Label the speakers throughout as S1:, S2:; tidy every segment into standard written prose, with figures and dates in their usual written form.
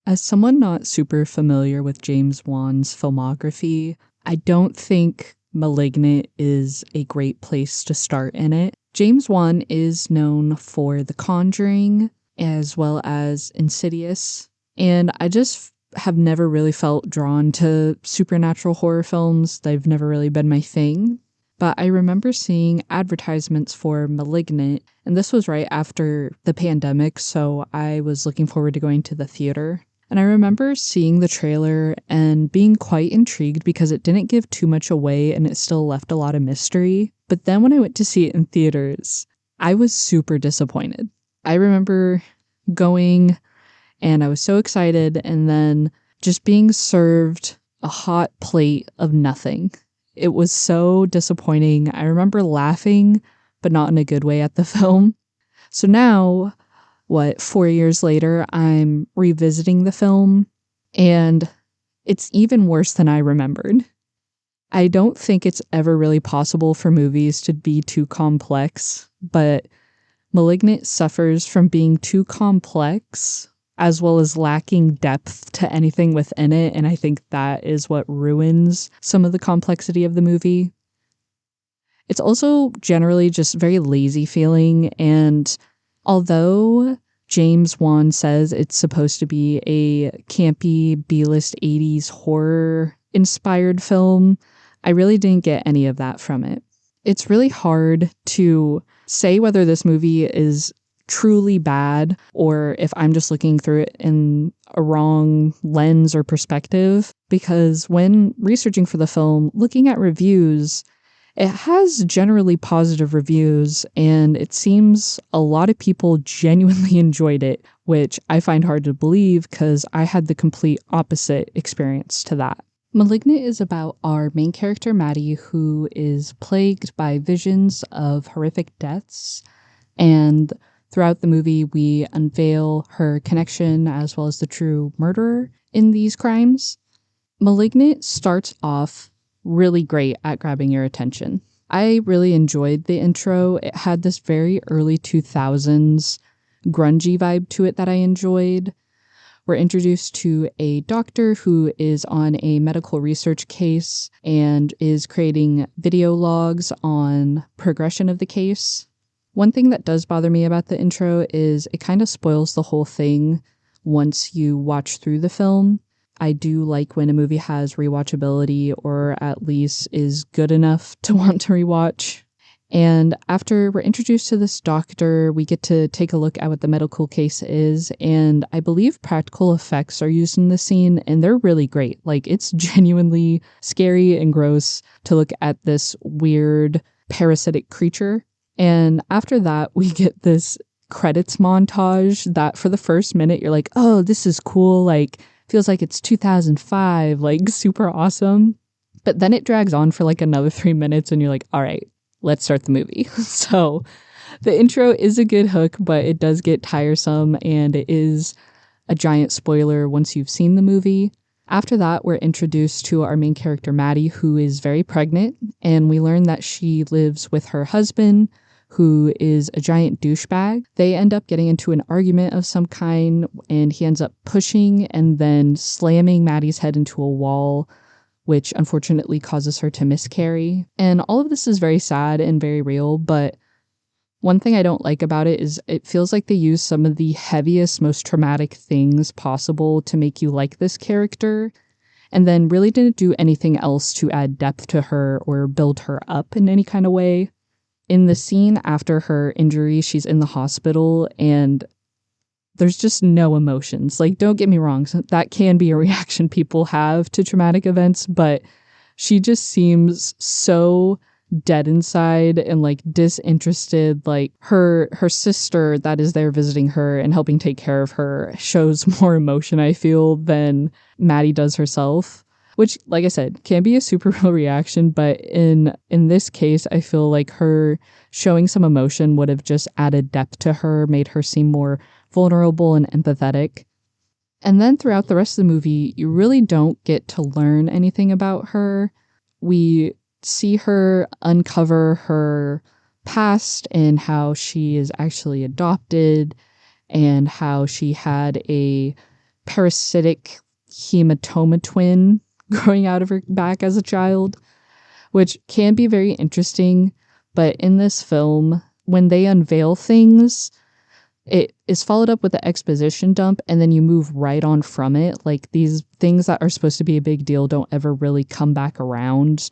S1: As someone not super familiar with James Wan's filmography, I don't think Malignant is a great place to start in it. James Wan is known for The Conjuring as well as Insidious, and I just have never really felt drawn to supernatural horror films. They've never really been my thing. But I remember seeing advertisements for Malignant, and this was right after the pandemic, so I was looking forward to going to the theater. And I remember seeing the trailer and being quite intrigued because it didn't give too much away and it still left a lot of mystery. But then when I went to see it in theaters, I was super disappointed. I remember going and I was so excited and then just being served a hot plate of nothing. It was so disappointing. I remember laughing, but not in a good way at the film. So now, 4 years later, I'm revisiting the film, and it's even worse than I remembered. I don't think it's ever really possible for movies to be too complex, but Malignant suffers from being too complex as well as lacking depth to anything within it, and I think that is what ruins some of the complexity of the movie. It's also generally just very lazy feeling, and although James Wan says it's supposed to be a campy B-list 80s horror inspired film, I really didn't get any of that from it. It's really hard to say whether this movie is truly bad or if I'm just looking through it in a wrong lens or perspective, because when researching for the film, looking at reviews, it has generally positive reviews, and it seems a lot of people genuinely enjoyed it, which I find hard to believe because I had the complete opposite experience to that. Malignant is about our main character, Maddie, who is plagued by visions of horrific deaths, and throughout the movie, we unveil her connection as well as the true murderer in these crimes. Malignant starts off really great at grabbing your attention. I really enjoyed the intro. It had this very early 2000s grungy vibe to it that I enjoyed. We're introduced to a doctor who is on a medical research case and is creating video logs on progression of the case. One thing that does bother me about the intro is it kind of spoils the whole thing once you watch through the film. I do like when a movie has rewatchability or at least is good enough to want to rewatch. And after we're introduced to this doctor, we get to take a look at what the medical case is. And I believe practical effects are used in the scene, and they're really great. Like, it's genuinely scary and gross to look at this weird parasitic creature. And after that, we get this credits montage that for the first minute, you're like, oh, this is cool. Like, feels like it's 2005, like super awesome. But then it drags on for like another 3 minutes and you're like, all right, let's start the movie. So the intro is a good hook, but it does get tiresome and it is a giant spoiler once you've seen the movie. After that, we're introduced to our main character, Maddie, who is very pregnant, and we learn that she lives with her husband, who is a giant douchebag. They end up getting into an argument of some kind, and he ends up pushing and then slamming Maddie's head into a wall, which unfortunately causes her to miscarry. And all of this is very sad and very real, but one thing I don't like about it is it feels like they use some of the heaviest, most traumatic things possible to make you like this character, and then really didn't do anything else to add depth to her or build her up in any kind of way. In the scene after her injury, she's in the hospital and there's just no emotions. Like, don't get me wrong, that can be a reaction people have to traumatic events, but she just seems so dead inside and like disinterested. Like her sister that is there visiting her and helping take care of her shows more emotion, I feel, than Maddie does herself. Which, like I said, can be a super real reaction, but in this case, I feel like her showing some emotion would have just added depth to her, made her seem more vulnerable and empathetic. And then throughout the rest of the movie, you really don't get to learn anything about her. We see her uncover her past and how she is actually adopted and how she had a parasitic hematoma twin growing out of her back as a child, which can be very interesting. But in this film, when they unveil things, it is followed up with an exposition dump, and then you move right on from it. Like, these things that are supposed to be a big deal don't ever really come back around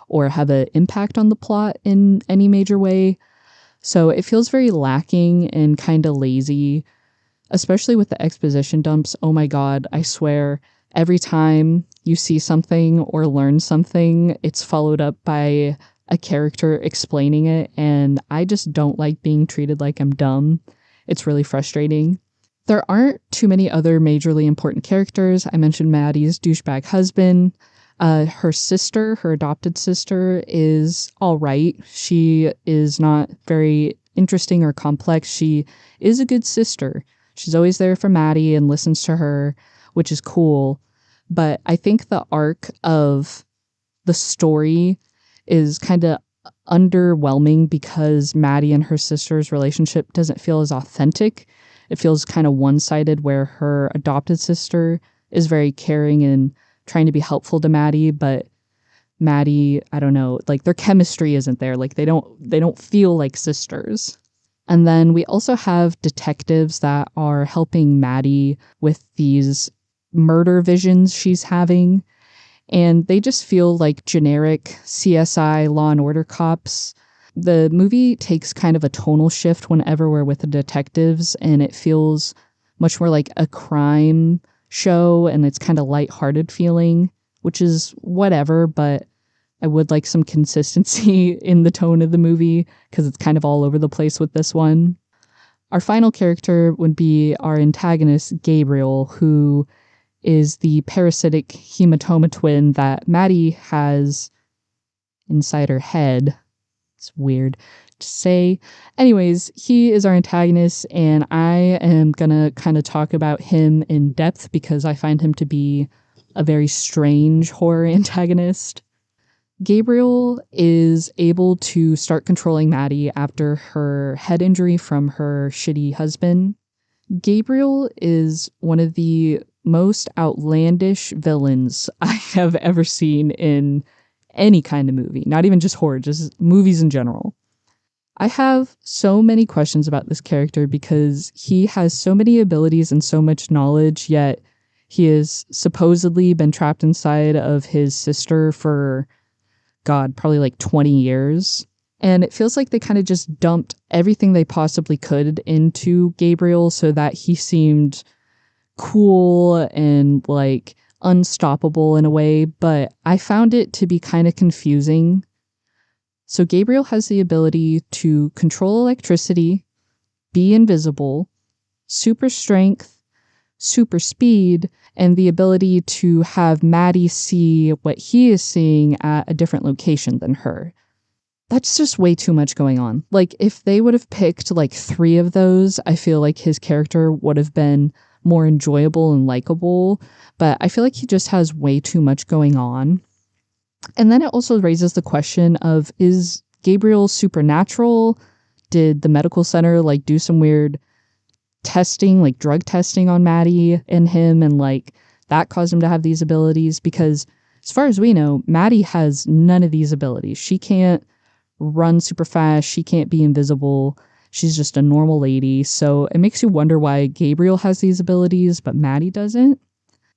S1: or have an impact on the plot in any major way. So it feels very lacking and kind of lazy, especially with the exposition dumps. Oh my God, I swear, every time you see something or learn something, it's followed up by a character explaining it, and I just don't like being treated like I'm dumb. It's really frustrating. There aren't too many other majorly important characters. I mentioned Maddie's douchebag husband. Her sister, her adopted sister, is all right. She is not very interesting or complex. She is a good sister. She's always there for Maddie and listens to her, which is cool. But I think the arc of the story is kind of underwhelming because Maddie and her sister's relationship doesn't feel as authentic. It feels kind of one-sided, where her adopted sister is very caring and trying to be helpful to Maddie, but Maddie, I don't know, like, their chemistry isn't there. Like, they don't feel like sisters. And then we also have detectives that are helping Maddie with these murder visions she's having, and they just feel like generic CSI Law and Order cops. The movie takes kind of a tonal shift whenever we're with the detectives, and it feels much more like a crime show, and it's kind of lighthearted feeling, which is whatever, but I would like some consistency in the tone of the movie because it's kind of all over the place with this one. Our final character would be our antagonist, Gabriel, who is the parasitic hematoma twin that Maddie has inside her head. It's weird to say. Anyways, he is our antagonist, and I am gonna kind of talk about him in depth because I find him to be a very strange horror antagonist. Gabriel is able to start controlling Maddie after her head injury from her shitty husband. Gabriel is one of the most outlandish villains I have ever seen in any kind of movie, not even just horror, just movies in general. I have so many questions about this character because he has so many abilities and so much knowledge, yet he has supposedly been trapped inside of his sister for, God, probably like 20 years. And it feels like they kind of just dumped everything they possibly could into Gabriel so that he seemed cool and like unstoppable in a way, but I found it to be kind of confusing. So Gabriel has the ability to control electricity, be invisible, super strength, super speed, and the ability to have Maddie see what he is seeing at a different location than her. That's just way too much going on. Like, if they would have picked like 3 of those, I feel like his character would have been more enjoyable and likable, but I feel like he just has way too much going on. And then it also raises the question of, is Gabriel supernatural? Did the medical center like do some weird testing, like drug testing on Maddie and him, and like that caused him to have these abilities? Because as far as we know, Maddie has none of these abilities. She can't run super fast. She can't be invisible. She's just a normal lady. So it makes you wonder why Gabriel has these abilities, but Maddie doesn't.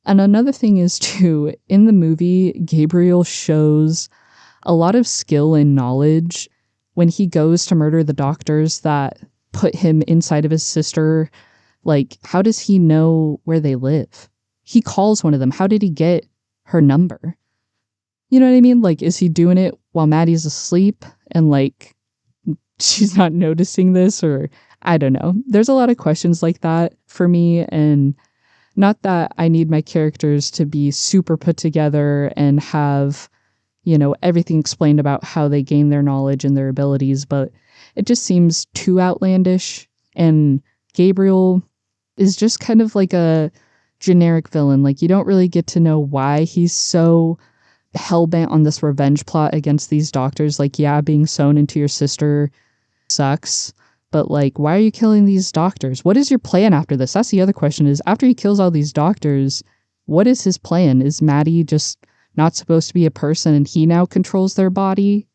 S1: And another thing is, too, in the movie, Gabriel shows a lot of skill and knowledge when he goes to murder the doctors that put him inside of his sister. Like, how does he know where they live? He calls one of them. How did he get her number? You know what I mean? Like, is he doing it while Maddie's asleep and like she's not noticing this? Or I don't know. There's a lot of questions like that for me, and not that I need my characters to be super put together and have, you know, everything explained about how they gain their knowledge and their abilities, but it just seems too outlandish. And Gabriel is just kind of like a generic villain. Like, you don't really get to know why he's so hell-bent on this revenge plot against these doctors. Like, yeah, being sewn into your sister sucks, But like, why are you killing these doctors? What is your plan after this? That's the other question, is after he kills all these doctors, what is his plan? Is Maddie just not supposed to be a person and he now controls their body?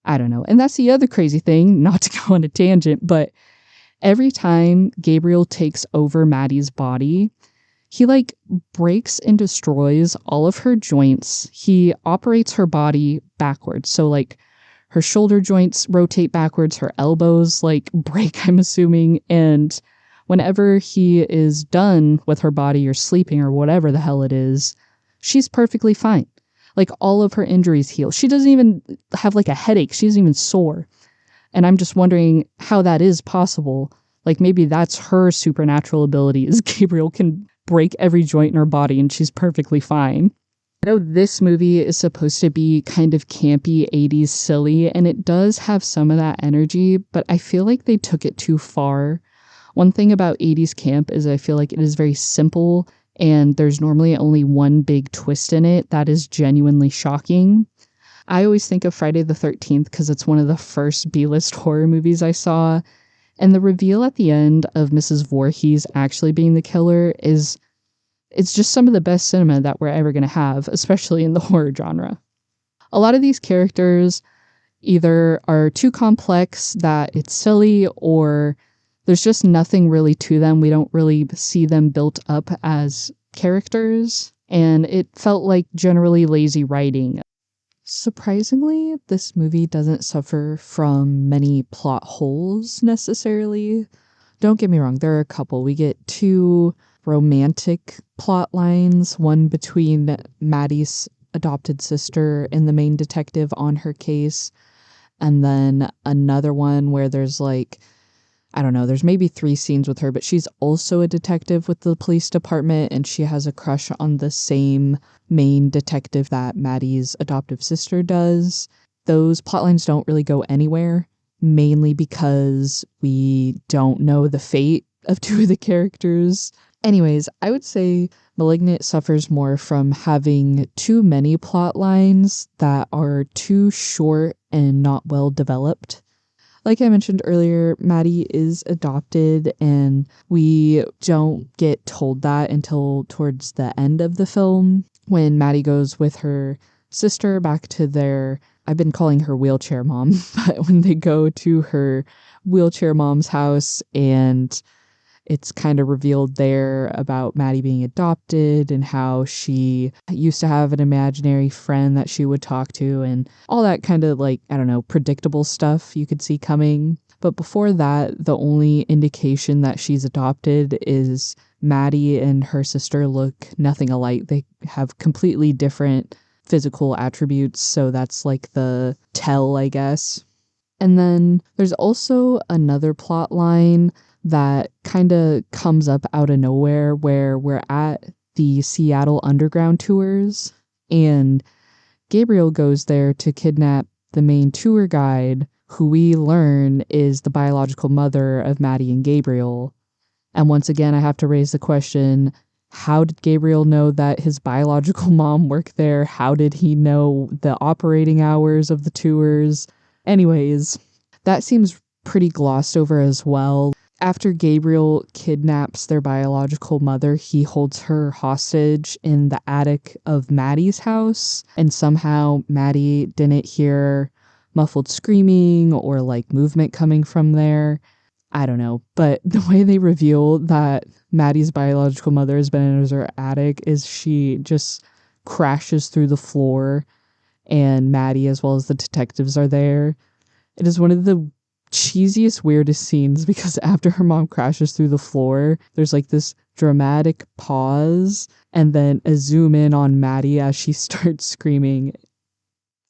S1: I don't know. And that's the other crazy thing, not to go on a tangent, but every time Gabriel takes over Maddie's body, he like breaks and destroys all of her joints. He operates her body backwards. So like her shoulder joints rotate backwards, her elbows like break, I'm assuming. And whenever he is done with her body or sleeping or whatever the hell it is, she's perfectly fine. Like all of her injuries heal. She doesn't even have like a headache. She isn't even sore. And I'm just wondering how that is possible. Like maybe that's her supernatural ability, is Gabriel can break every joint in her body and she's perfectly fine. I know this movie is supposed to be kind of campy, 80s silly, and it does have some of that energy, but I feel like they took it too far. One thing about 80s camp is I feel like it is very simple, and there's normally only one big twist in it that is genuinely shocking. I always think of Friday the 13th because it's one of the first B-list horror movies I saw, and the reveal at the end of Mrs. Voorhees actually being the killer it's just some of the best cinema that we're ever going to have, especially in the horror genre. A lot of these characters either are too complex that it's silly, or there's just nothing really to them. We don't really see them built up as characters, and it felt like generally lazy writing. Surprisingly, this movie doesn't suffer from many plot holes necessarily. Don't get me wrong, there are a couple. We get two romantic plot lines, one between Maddie's adopted sister and the main detective on her case, and then another one where there's like, I don't know, there's maybe 3 scenes with her, but she's also a detective with the police department, and she has a crush on the same main detective that Maddie's adoptive sister does. Those plotlines don't really go anywhere, mainly because we don't know the fate of 2 of the characters. Anyways, I would say Malignant suffers more from having too many plot lines that are too short and not well developed. Like I mentioned earlier, Maddie is adopted, and we don't get told that until towards the end of the film, when Maddie goes with her sister back to their, I've been calling her wheelchair mom, but when they go to her wheelchair mom's house, and it's kind of revealed there about Maddie being adopted and how she used to have an imaginary friend that she would talk to and all that kind of like, I don't know, predictable stuff you could see coming. But before that, the only indication that she's adopted is Maddie and her sister look nothing alike. They have completely different physical attributes, so that's like the tell, I guess. And then there's also another plot line that kind of comes up out of nowhere where we're at the Seattle Underground tours, and Gabriel goes there to kidnap the main tour guide, who we learn is the biological mother of Maddie and Gabriel. And once again, I have to raise the question, how did Gabriel know that his biological mom worked there? How did he know the operating hours of the tours? Anyways, that seems pretty glossed over as well. After Gabriel kidnaps their biological mother, he holds her hostage in the attic of Maddie's house, and somehow Maddie didn't hear muffled screaming or like movement coming from there. I don't know, but the way they reveal that Maddie's biological mother has been in her attic is she just crashes through the floor, and Maddie as well as the detectives are there. It is one of the cheesiest, weirdest scenes because after her mom crashes through the floor, there's like this dramatic pause and then a zoom in on Maddie as she starts screaming.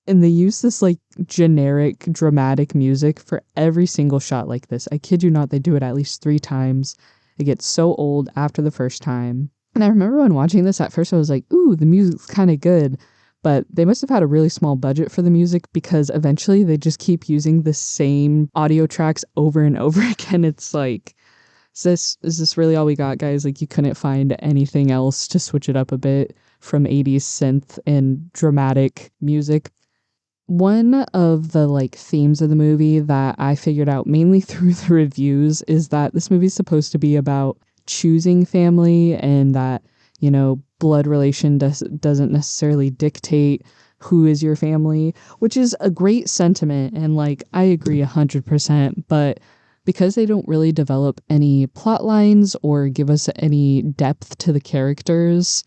S1: And they use this like generic dramatic music for every single shot like this. I kid you not, they do it at least 3 times. It gets so old after the first time. And I remember when watching this at first, I was like, ooh, the music's kind of good. But they must have had a really small budget for the music because eventually they just keep using the same audio tracks over and over again. It's like, is this really all we got, guys? Like, you couldn't find anything else to switch it up a bit from 80s synth and dramatic music. One of the themes of the movie that I figured out mainly through the reviews is that this movie is supposed to be about choosing family, and that, blood relation doesn't necessarily dictate who is your family, which is a great sentiment. And I agree 100%, but because they don't really develop any plot lines or give us any depth to the characters,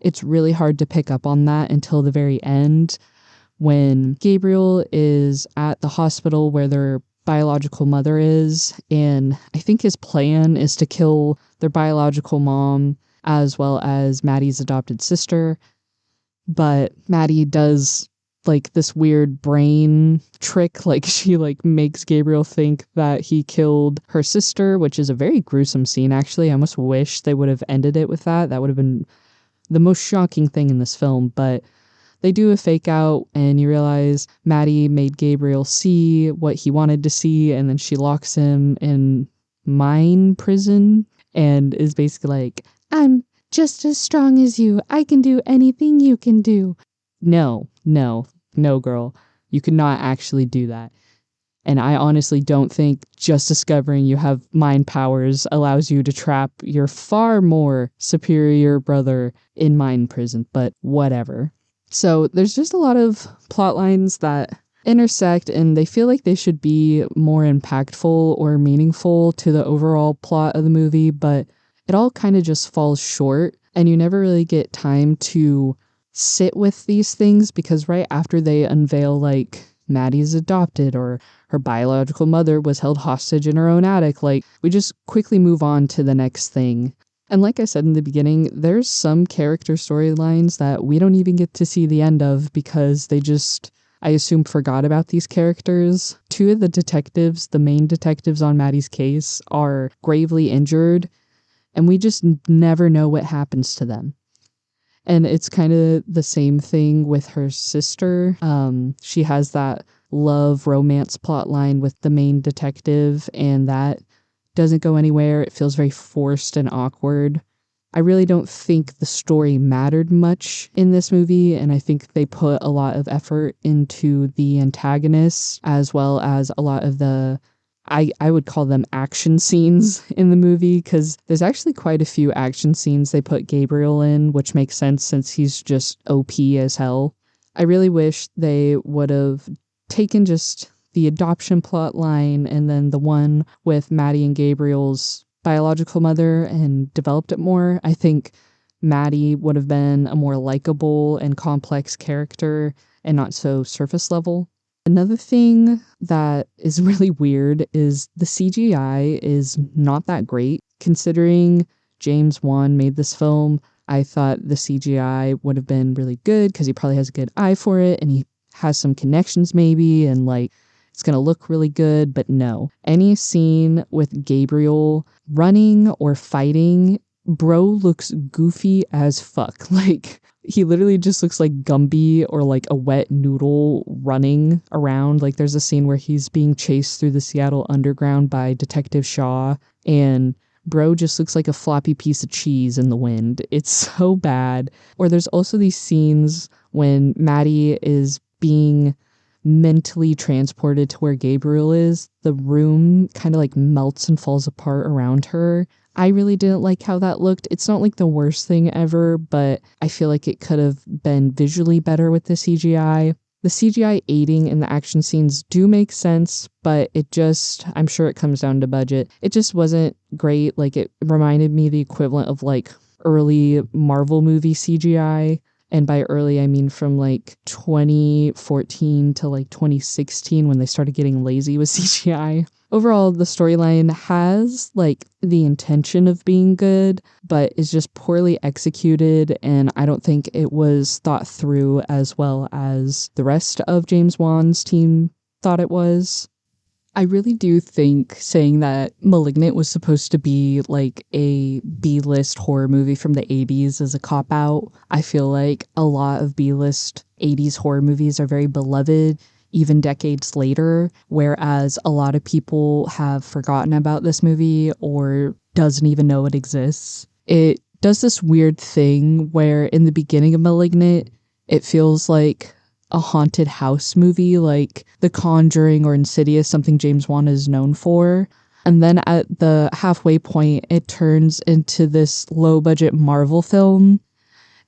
S1: it's really hard to pick up on that until the very end, when Gabriel is at the hospital where their biological mother is. And I think his plan is to kill their biological mom as well as Maddie's adopted sister. But Maddie does this weird brain trick. She makes Gabriel think that he killed her sister, which is a very gruesome scene, actually. I almost wish they would have ended it with that. That would have been the most shocking thing in this film. But they do a fake out, and you realize Maddie made Gabriel see what he wanted to see, and then she locks him in mine prison and is basically like, I'm just as strong as you. I can do anything you can do. No, girl. You cannot actually do that. And I honestly don't think just discovering you have mind powers allows you to trap your far more superior brother in mind prison, but whatever. So there's just a lot of plot lines that intersect, and they feel like they should be more impactful or meaningful to the overall plot of the movie, but it all kind of just falls short, and you never really get time to sit with these things, because right after they unveil Maddie's adopted, or her biological mother was held hostage in her own attic, we just quickly move on to the next thing. And like I said in the beginning, there's some character storylines that we don't even get to see the end of, because they just, I assume, forgot about these characters. Two of the detectives, the main detectives on Maddie's case, are gravely injured, and we just never know what happens to them. And it's kind of the same thing with her sister. She has that love romance plot line with the main detective, and that doesn't go anywhere. It feels very forced and awkward. I really don't think the story mattered much in this movie, and I think they put a lot of effort into the antagonists, as well as a lot of the, I would call them action scenes in the movie, because there's actually quite a few action scenes they put Gabriel in, which makes sense since he's just OP as hell. I really wish they would have taken just the adoption plot line and then the one with Maddie and Gabriel's biological mother and developed it more. I think Maddie would have been a more likable and complex character and not so surface level. Another thing that is really weird is the CGI is not that great. Considering James Wan made this film, I thought the CGI would have been really good, because he probably has a good eye for it and he has some connections maybe, and it's going to look really good. But no. Any scene with Gabriel running or fighting, bro looks goofy as fuck. He literally just looks like Gumby or a wet noodle running around. There's a scene where he's being chased through the Seattle underground by Detective Shaw, and bro just looks like a floppy piece of cheese in the wind. It's so bad. Or there's also these scenes when Maddie is being mentally transported to where Gabriel is. The room kind of melts and falls apart around her. I really didn't like how that looked. It's not the worst thing ever, but I feel like it could have been visually better with the CGI. The CGI aiding in the action scenes do make sense, but I'm sure it comes down to budget. It just wasn't great. It reminded me the equivalent of early Marvel movie CGI. And by early, I mean from 2014 to 2016, when they started getting lazy with CGI. Overall, the storyline has the intention of being good, but is just poorly executed, and I don't think it was thought through as well as the rest of James Wan's team thought it was. I really do think saying that Malignant was supposed to be a B-list horror movie from the 80s is a cop-out. I feel like a lot of B-list 80s horror movies are very beloved, even decades later, whereas a lot of people have forgotten about this movie or doesn't even know it exists. It does this weird thing where in the beginning of Malignant, it feels like a haunted house movie like The Conjuring or Insidious, something James Wan is known for. And then at the halfway point, it turns into this low budget Marvel film.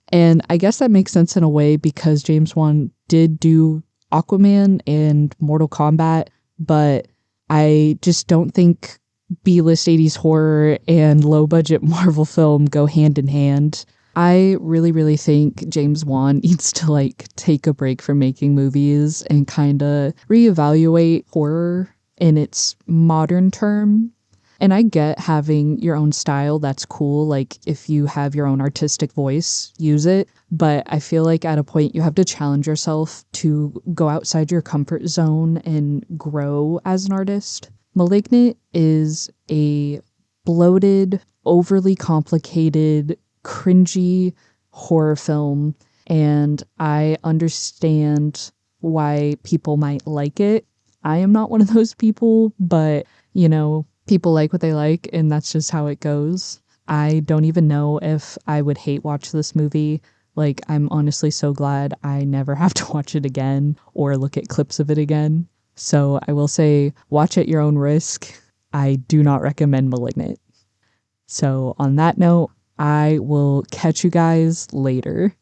S1: And I guess that makes sense in a way because James Wan did do Aquaman and Mortal Kombat, but I just don't think B-list 80s horror and low budget Marvel film go hand in hand. I really, really think James Wan needs to take a break from making movies and kind of reevaluate horror in its modern term. And I get having your own style, that's cool. Like if you have your own artistic voice, use it. But I feel like at a point you have to challenge yourself to go outside your comfort zone and grow as an artist. Malignant is a bloated, overly complicated, cringy horror film. And I understand why people might like it. I am not one of those people, but, people like what they like, and that's just how it goes. I don't even know if I would hate watch this movie. I'm honestly so glad I never have to watch it again or look at clips of it again. So I will say, watch at your own risk. I do not recommend Malignant. So on that note, I will catch you guys later.